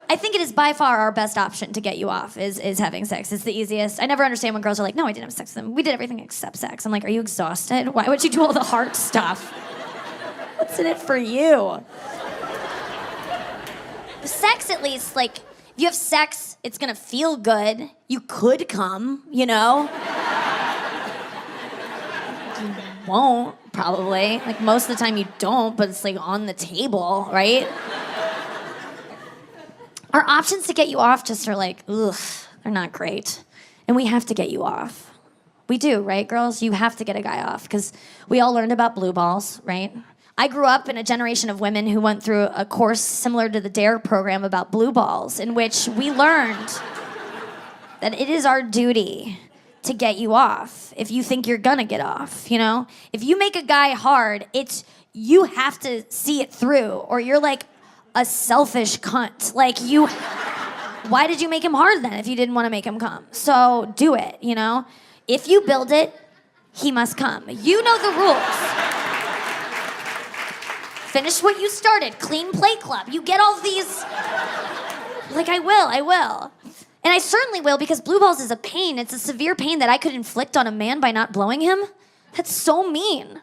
I think it is by far our best option to get you off is having sex. It's the easiest. I never understand when girls are like, no, I didn't have sex with him. We did everything except sex. I'm like, are you exhausted? Why would you do all the hard stuff? What's in it for you? Sex, at least, like, if you have sex, it's gonna feel good. You could come, you know? You won't, probably. Like, most of the time you don't, but it's like on the table, right? Our options to get you off just are like, ugh, they're not great. And we have to get you off. We do, right, girls? You have to get a guy off, because we all learned about blue balls, right? I grew up in a generation of women who went through a course similar to the DARE program about blue balls, in which we learned that it is our duty to get you off if you think you're gonna get off, you know? If you make a guy hard, you have to see it through, or you're like a selfish cunt. Like, why did you make him hard then if you didn't want to make him come? So do it, you know? If you build it, he must come. You know the rules. Finish what you started. Clean plate club. You get all these. Like, I will. And I certainly will, because blue balls is a pain. It's a severe pain that I could inflict on a man by not blowing him. That's so mean.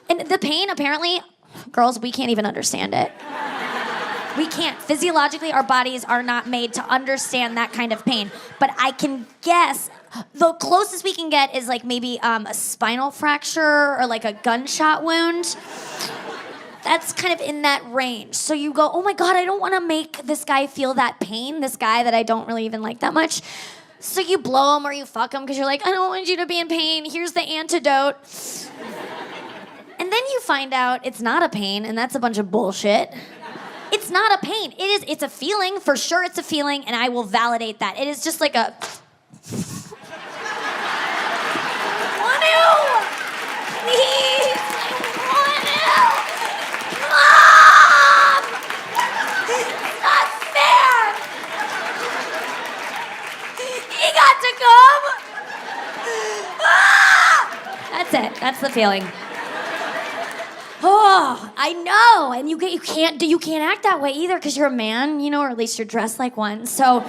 And the pain, apparently, girls, we can't even understand it. We can't. Physiologically, our bodies are not made to understand that kind of pain. But I can guess the closest we can get is like maybe a spinal fracture or like a gunshot wound. That's kind of in that range. So you go, oh my God, I don't want to make this guy feel that pain, this guy that I don't really even like that much. So you blow him or you fuck him because you're like, I don't want you to be in pain. Here's the antidote. And then you find out it's not a pain, and that's a bunch of bullshit. It's not a pain. It's a feeling. For sure it's a feeling, and I will validate that. It is just like a... want to! Please! I want to! Mom! It's not fair! He got to come! Ah! That's it. That's the feeling. Oh, I know, and you can't act that way either because you're a man, you know, or at least you're dressed like one. So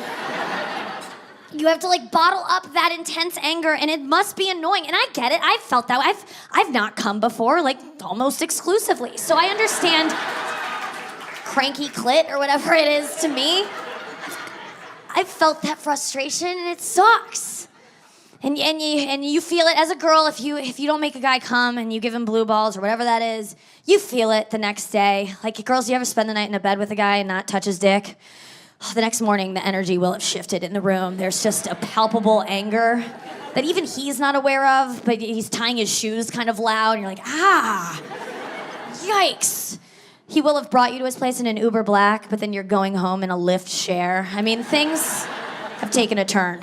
you have to like bottle up that intense anger, and it must be annoying. And I get it. I've felt that way. I've not come before, like almost exclusively. So I understand cranky clit or whatever it is to me. I've felt that frustration, and it sucks. And you feel it as a girl if you don't make a guy come and you give him blue balls or whatever that is, you feel it the next day. Like, girls, you ever spend the night in a bed with a guy and not touch his dick? The next morning, the energy will have shifted in the room. There's just a palpable anger that even he's not aware of, but he's tying his shoes kind of loud, and you're like, ah, yikes. He will have brought you to his place in an Uber Black, but then you're going home in a Lyft share. I mean, things have taken a turn.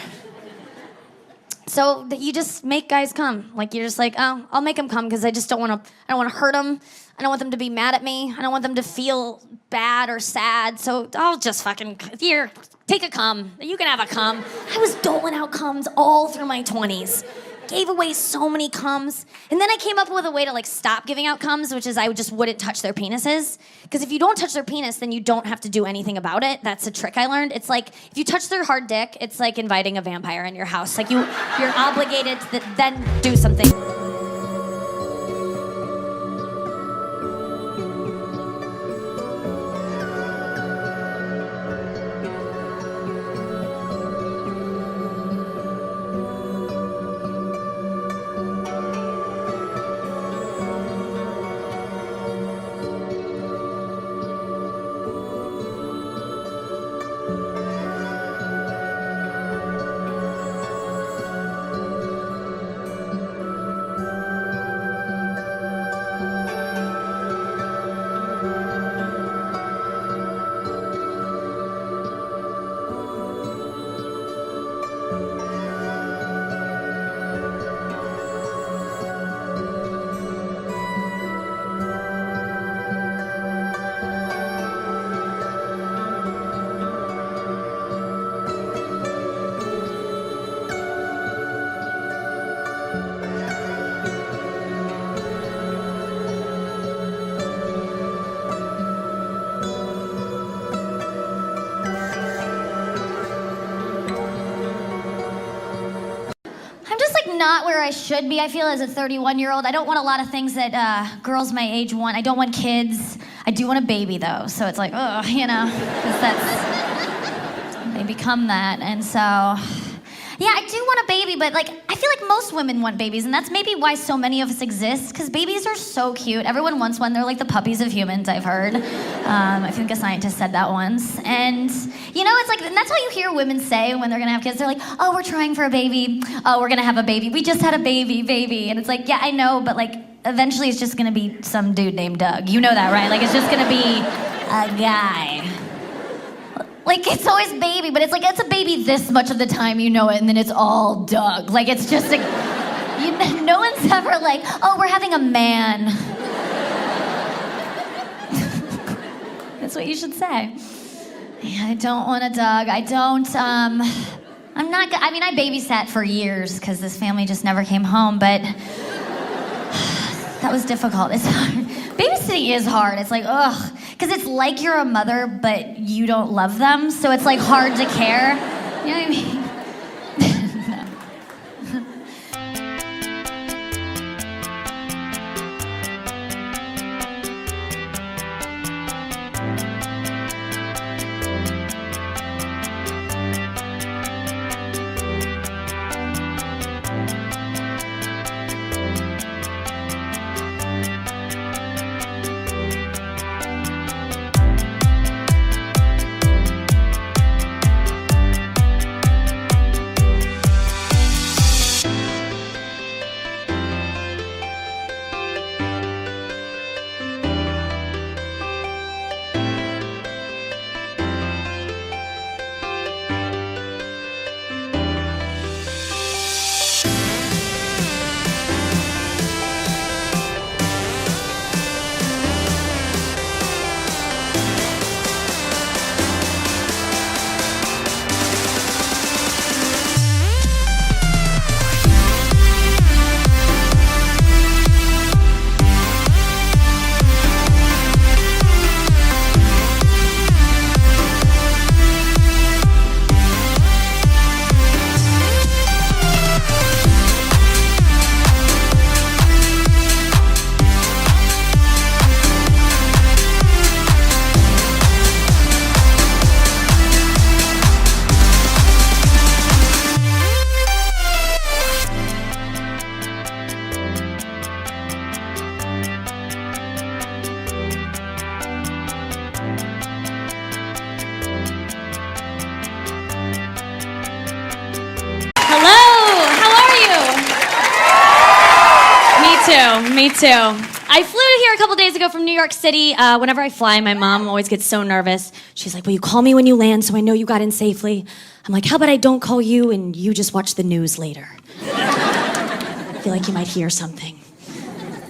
So you just make guys come. Like, you're just like, oh, I'll make them come because I don't want to hurt them. I don't want them to be mad at me. I don't want them to feel bad or sad. So I'll just fucking, here, take a cum. You can have a cum. I was doling out cums all through my 20s. Gave away so many cums. And then I came up with a way to like stop giving out cums, which is I just wouldn't touch their penises. Because if you don't touch their penis, then you don't have to do anything about it. That's a trick I learned. It's like, if you touch their hard dick, it's like inviting a vampire in your house. Like you're obligated to then do something. just like not where I should be, I feel, as a 31-year-old. I don't want a lot of things that girls my age want. I don't want kids. I do want a baby, though. So it's like, ugh, you know, because they become that. And so, yeah, I do want a baby, but like, I feel like most women want babies, and that's maybe why so many of us exist, because babies are so cute. Everyone wants one. They're like the puppies of humans, I've heard. I think a scientist said that once. And, you know, it's like, and that's what you hear women say when they're gonna have kids. They're like, oh, we're trying for a baby. Oh, we're gonna have a baby. We just had a baby. And it's like, yeah, I know, but like, eventually it's just gonna be some dude named Doug. You know that, right? Like, it's just gonna be a guy. Like, it's always baby, but it's like, it's a baby this much of the time you know it, and then it's all Doug. Like, it's just like, no one's ever like, oh, we're having a man. That's what you should say. Yeah, I don't want a Doug. I babysat for years, because this family just never came home, but that was difficult. It's hard. Babysitting is hard. It's like, ugh. Because it's like you're a mother, but you don't love them, so it's like hard to care. You know what I mean? Me too. I flew here a couple days ago from New York City. Whenever I fly, my mom always gets so nervous. She's like, will you call me when you land so I know you got in safely? I'm like, how about I don't call you and you just watch the news later? I feel like you might hear something.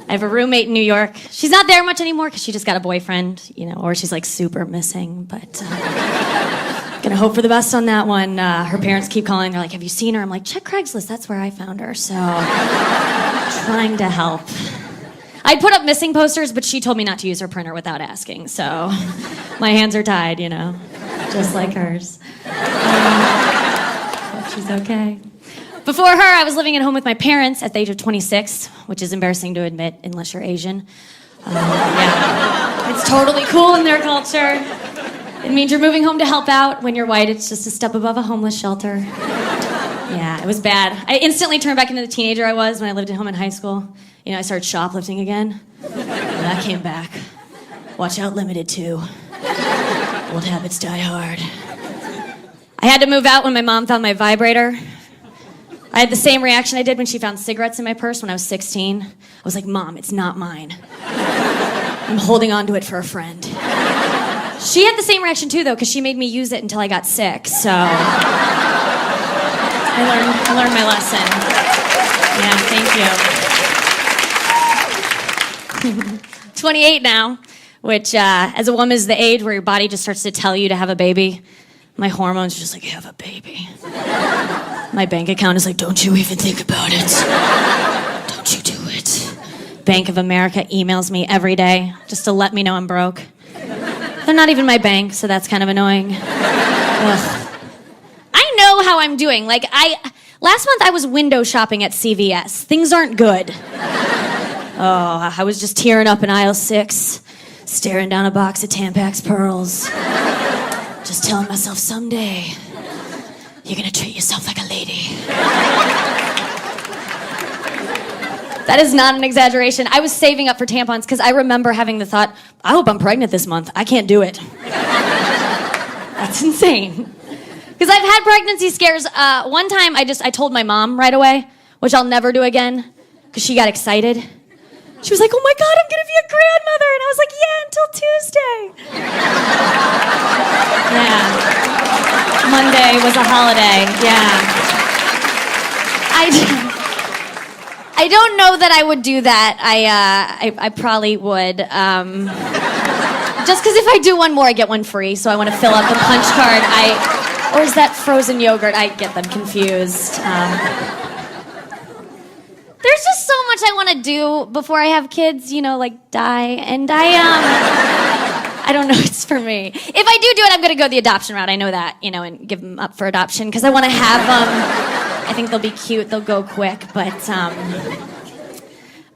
I have a roommate in New York. She's not there much anymore because she just got a boyfriend, you know, or she's like super missing, but gonna hope for the best on that one. Her parents keep calling. They're like, have you seen her? I'm like, check Craigslist. That's where I found her. So trying to help. I put up missing posters, but she told me not to use her printer without asking. So my hands are tied, you know, just like hers. Hope she's okay. Before her, I was living at home with my parents at the age of 26, which is embarrassing to admit unless you're Asian. Yeah. It's totally cool in their culture. It means you're moving home to help out. When you're white, it's just a step above a homeless shelter. Yeah, it was bad. I instantly turned back into the teenager I was when I lived at home in high school. You know, I started shoplifting again. And that came back. Watch out, Limited 2. Old habits die hard. I had to move out when my mom found my vibrator. I had the same reaction I did when she found cigarettes in my purse when I was 16. I was like, Mom, it's not mine. I'm holding on to it for a friend. She had the same reaction too, though, because she made me use it until I got sick, so I learned my lesson. Yeah, thank you. 28 now, which as a woman is the age where your body just starts to tell you to have a baby. My hormones are just like, have a baby. My bank account is like, don't you even think about it. Don't you do it. Bank of America emails me every day just to let me know I'm broke. They're not even my bank, so that's kind of annoying. Ugh. I know how I'm doing. Like Last month I was window shopping at CVS. Things aren't good. Oh, I was just tearing up in aisle 6, staring down a box of Tampax pearls. Just telling myself someday, you're gonna treat yourself like a lady. That is not an exaggeration. I was saving up for tampons because I remember having the thought, I hope I'm pregnant this month. I can't do it. That's insane. Because I've had pregnancy scares. One time I told my mom right away, which I'll never do again, because she got excited. She was like, oh my God, I'm gonna be a grandmother. And I was like, yeah, until Tuesday. Yeah. Monday was a holiday, yeah. I don't know that I would do that. I probably would. Just because if I do one more, I get one free, so I want to fill out the punch card. Or is that frozen yogurt? I get them confused. There's just so much I want to do before I have kids, like die. And I don't know, it's for me. If I do it, I'm going to go the adoption route. I know that, and give them up for adoption because I want to have them. I think they'll be cute. They'll go quick, but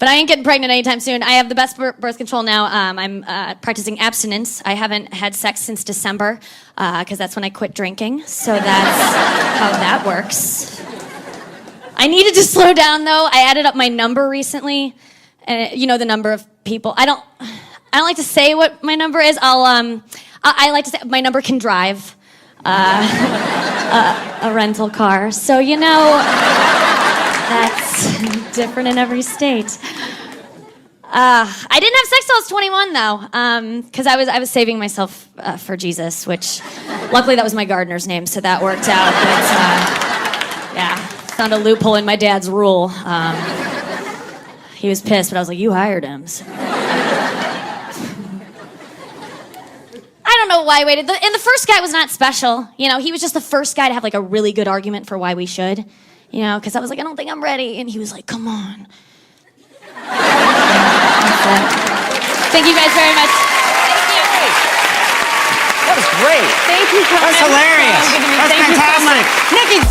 I ain't getting pregnant anytime soon. I have the best birth control now. I'm practicing abstinence. I haven't had sex since December because that's when I quit drinking. So that's how that works. I needed to slow down though. I added up my number recently. The number of people. I don't like to say what my number is. I like to say my number can drive. A rental car. So, that's different in every state. I didn't have sex till I was 21, though, because I was saving myself for Jesus, which, luckily, that was my gardener's name, so that worked out. But, yeah, found a loophole in my dad's rule. He was pissed, but I was like, you hired him. So. I don't know why I waited. And the first guy was not special. He was just the first guy to have, a really good argument for why we should. Because I was like, I don't think I'm ready. And he was like, come on. That's it. Thank you guys very much. Thank you. That was great. Thank you, Conan. That's hilarious. That's fantastic. Nikki!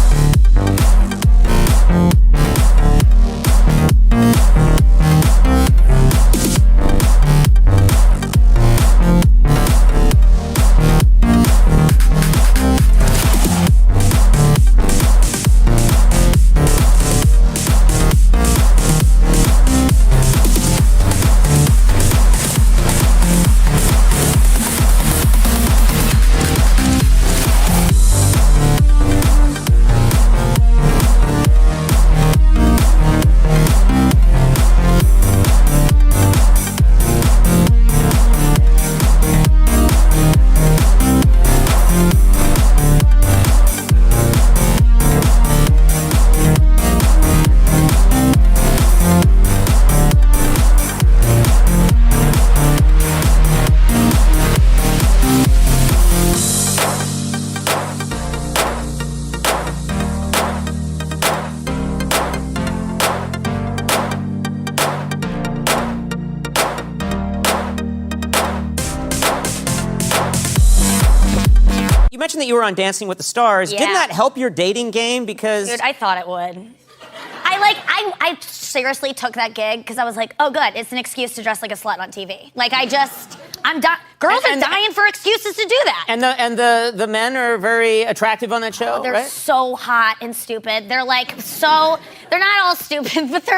You mentioned that you were on Dancing with the Stars. Yeah. Didn't that help your dating game? Because Dude, I thought it would. I seriously took that gig because I was like, oh, good, it's an excuse to dress like a slut on TV. Girls are dying for excuses to do that. And the men are very attractive on that show, Oh, they're right? so hot and stupid. They're they're not all stupid, but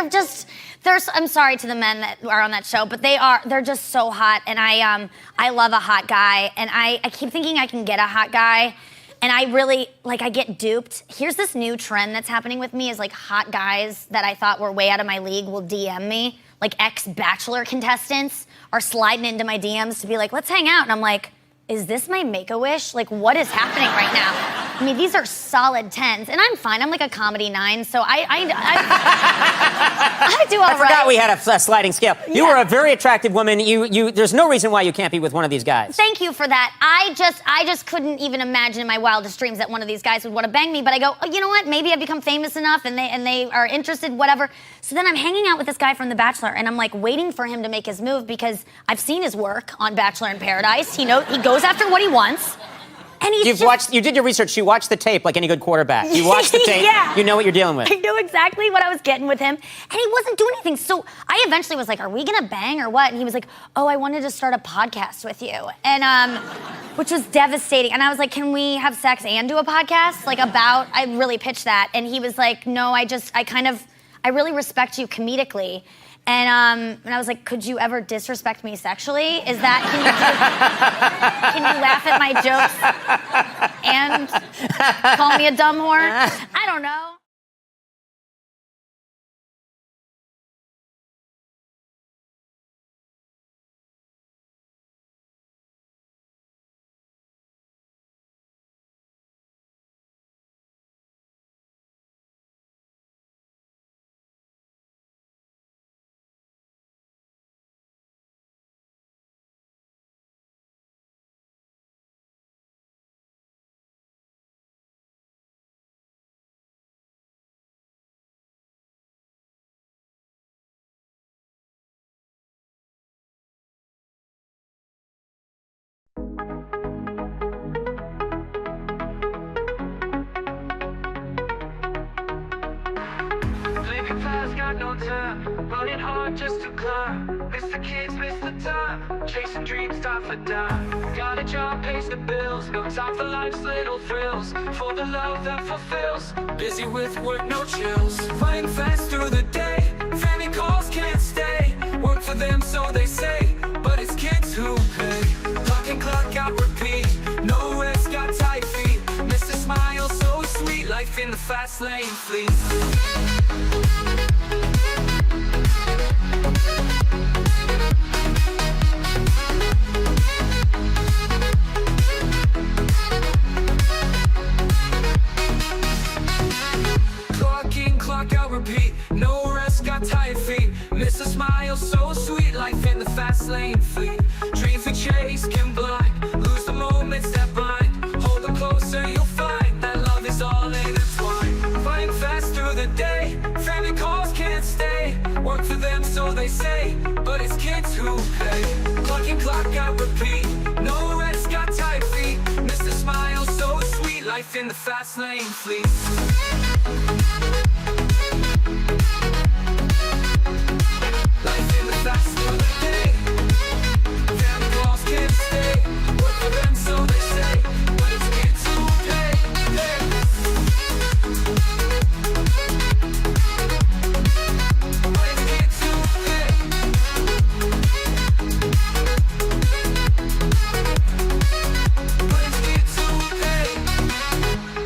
I'm sorry to the men that are on that show, but they're just so hot, and I love a hot guy, and I keep thinking I can get a hot guy, and I really, I get duped. Here's this new trend that's happening with me is, hot guys that I thought were way out of my league will DM me, ex-Bachelor contestants are sliding into my DMs to be like, let's hang out, and I'm like, is this my Make-A-Wish? What is happening right now? I mean, these are solid 10s, and I'm fine. I'm like a comedy 9, so I do all right. I forgot we had a sliding scale. Yeah. You were a very attractive woman. There's no reason why you can't be with one of these guys. Thank you for that. I just couldn't even imagine in my wildest dreams that one of these guys would want to bang me, but I go, oh, you know what? Maybe I've become famous enough, and they are interested, whatever. So then I'm hanging out with this guy from The Bachelor, and I'm waiting for him to make his move because I've seen his work on Bachelor in Paradise. He goes after what he wants. And he's You did your research. You watched the tape like any good quarterback. You watched the tape. Yeah. You know what you're dealing with. I knew exactly what I was getting with him, and he wasn't doing anything. So I eventually was like, "Are we gonna bang or what?" And he was like, "Oh, I wanted to start a podcast with you," and which was devastating. And I was like, "Can we have sex and do a podcast?" Like about, I really pitched that, and he was like, "No, I really respect you comedically." And I was like, "Could you ever disrespect me sexually? Is that can you laugh at my jokes and call me a dumb whore? I don't know." Living fast, got no time. Running hard just to climb. Miss the kids, miss the time. Chasing dreams, time for dime. Got a job, pays the bills. No time for life's little thrills. For the love that fulfills. Busy with work, no chills. Flying fast through the day. Family calls, can't stay. Work for them, so they say. But it's kids who pay. Clock in, clock out, repeat. No rest, got tight feet. Miss a smile, so sweet. Life in the fast lane, fleet. Clock in, clock out, repeat. No rest, got tired feet. Miss a smile, so sweet. Life in the fast lane, fleet. Dreams we chase can blind. Lose the moments that bind. Hold them closer, you'll find that love is all intertwined. Flying fast through the day. Family calls, can't stay. Work for them, so they say. But it's kids who pay. Clock in, clock out, repeat. No rest, got tired feet. Miss a smile, so sweet. Life in the fast lane, fleet. Life in the fast through the day. Family calls, can't stay. Work for them, so they say. But it's kids who pay. But it's kids who pay. But it's kids who pay.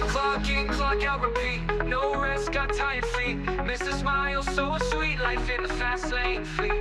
Clock in, clock out, repeat. No rest, got tired feet. Miss a smile, so sweet. Life in the fast lane, fleet.